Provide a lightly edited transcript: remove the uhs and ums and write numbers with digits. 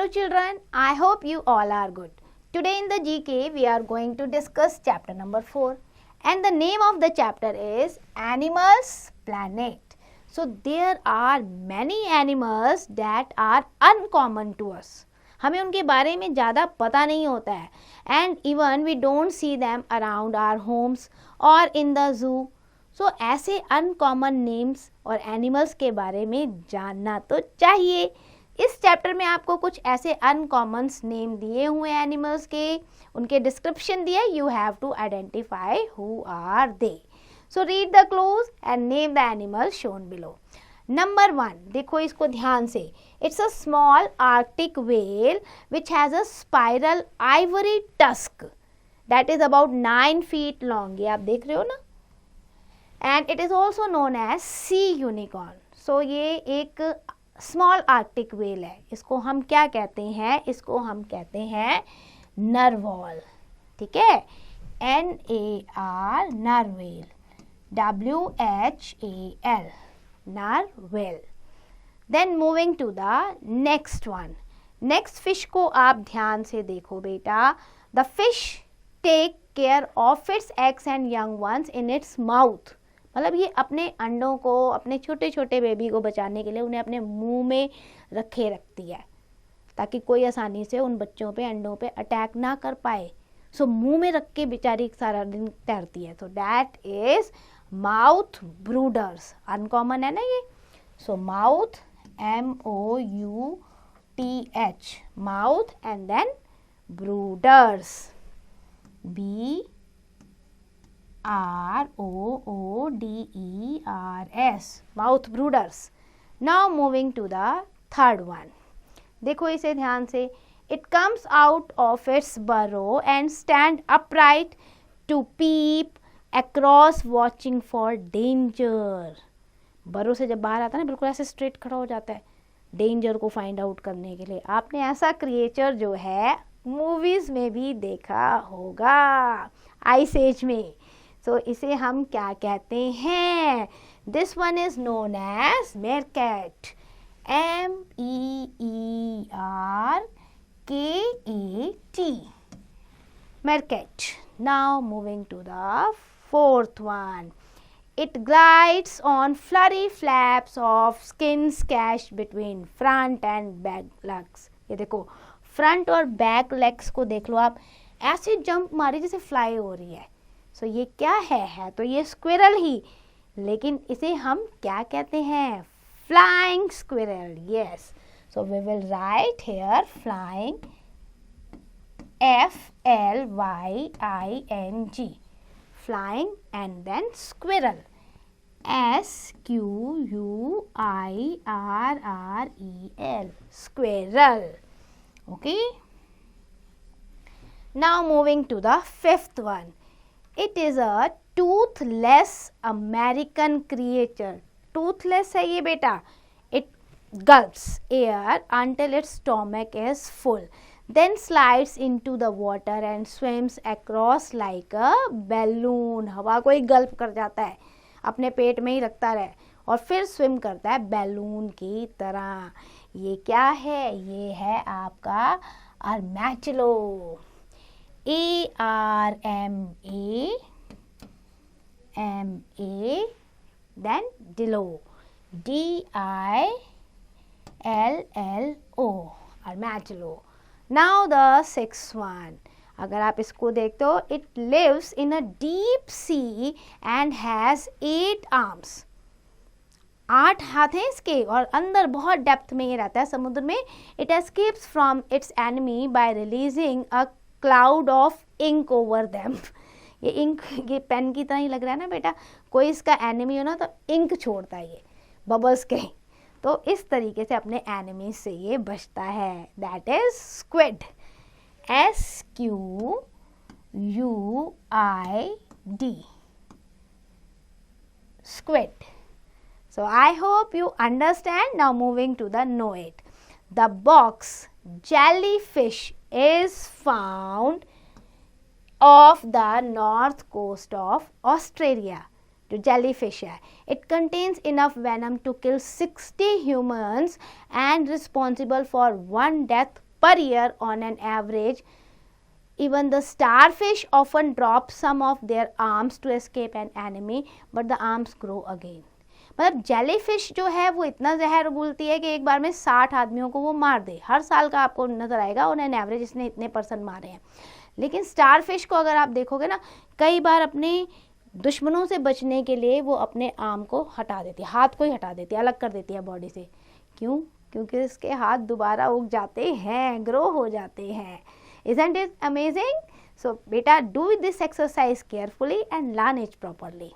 Hello children, I hope you all are good. Today in the GK we are going to discuss chapter number 4 and the name of the chapter is Animals Planet. So there are many animals that are uncommon to us. हमें उनके बारे में ज़्यादा पता नहीं होता है and even we don't see them around our homes or in the zoo. So ऐसे uncommon names और animals के बारे में जानना तो चाहिए. इस चैप्टर में आपको कुछ ऐसे अनकॉमन नेम दिए हुए एनिमल्स के, उनके डिस्क्रिप्शन दिए. You have to identify who are they. So read the clues and name the animal shown below. Number 1, देखो इसको ध्यान से. It's a small Arctic whale which has a spiral ivory tusk that is about 9 feet long. ये आप देख रहे हो ना. And it is also known as sea unicorn. So ये एक स्मॉल आर्कटिक व्हेल है. इसको हम क्या कहते हैं? इसको हम कहते हैं नरवाल. ठीक है, NAR narwhal, WHAL narwhal. Then moving to the next one. Next fish को आप ध्यान से देखो बेटा. The fish take care of its eggs and young ones in its mouth. मतलब ये अपने अंडों को, अपने छोटे छोटे बेबी को बचाने के लिए उन्हें अपने मुंह में रखती है ताकि कोई आसानी से उन बच्चों पे, अंडों पे अटैक ना कर पाए. सो मुंह में रख के बेचारी सारा दिन तैरती है. So that is mouth brooders. Uncommon है ना ये. So mouth MOUTH mouth and then brooders BROODERS mouth brooders. Now moving to the third one. देखो इसे ध्यान से. It comes out of its burrow and stand upright to peep across watching for danger. Burrow से जब बाहर आता है ना, बिल्कुल ऐसे स्ट्रेट खड़ा हो जाता है डेंजर को फाइंड आउट करने के लिए. आपने ऐसा क्रिएचर जो है मूवीज में भी देखा होगा, आइस एज में. सो इसे हम क्या कहते हैं? This one is known as meerkat. MEERKAT meerkat. Now moving to the fourth one. It glides on flurry flaps of skin scratched between front and back legs. ये देखो, फ्रंट और बैक लेग्स को देख लो आप. ऐसे जंप मारी जैसे fly हो रही है. सो ये क्या है तो ये स्क्विरल ही, लेकिन इसे हम क्या कहते हैं? Flying squirrel. Yes. So we will write here flying FLYING flying and then squirrel SQUIRREL squirrel. Okay, now moving to the fifth one. It is a toothless American creature. Toothless है ये बेटा. It gulps air until its stomach is full, then slides into the water and swims across like a balloon. हवा को ही गल्प कर जाता है, अपने पेट में ही रखता रहे और फिर स्विम करता है बैलून की तरह. ये क्या है? ये है आपका आर्मैचिलो. ARMAMA then DILLO DILLO आर्मैचिलो. Now the sixth one. अगर आप इसको देखते हो, it lives in a deep sea and has 8 arms. 8 हाथ हैं इसके और अंदर बहुत डेप्थ में ये रहता है समुद्र में. It escapes from its enemy by releasing a cloud of ink over them. ये इंक, ये पेन की तरह ही लग रहा है ना बेटा. कोई इसका एनिमी हो ना तो इंक छोड़ता है ये बबल्स के. तो इस तरीके से अपने एनिमी से ये बचता है. That is squid. SQUID squid. So I hope you understand. Now moving to the know it. The box jellyfish is found off the north coast of Australia. जो jellyfish है, it contains enough venom to kill 60 humans and responsible for 1 death per year on an average. Even the starfish often drop some of their arms to escape an enemy, but the arms grow again. मतलब jellyfish जो है वो इतना जहर घुलती है कि एक बार में 60 आदमियों को वो मार दे. हर साल का आपको नजर आएगा ऑन एन एवरेज इसने इतने पर्सन मारे हैं. लेकिन स्टारफिश को अगर आप देखोगे ना, कई बार अपने दुश्मनों से बचने के लिए वो अपने आर्म को हटा देती है, हाथ को ही हटा देती है, अलग कर देती है बॉडी से. क्यों? क्योंकि इसके हाथ दोबारा उग जाते हैं, ग्रो हो जाते हैं. Isn't it amazing? So beta, do this exercise carefully and learn it properly.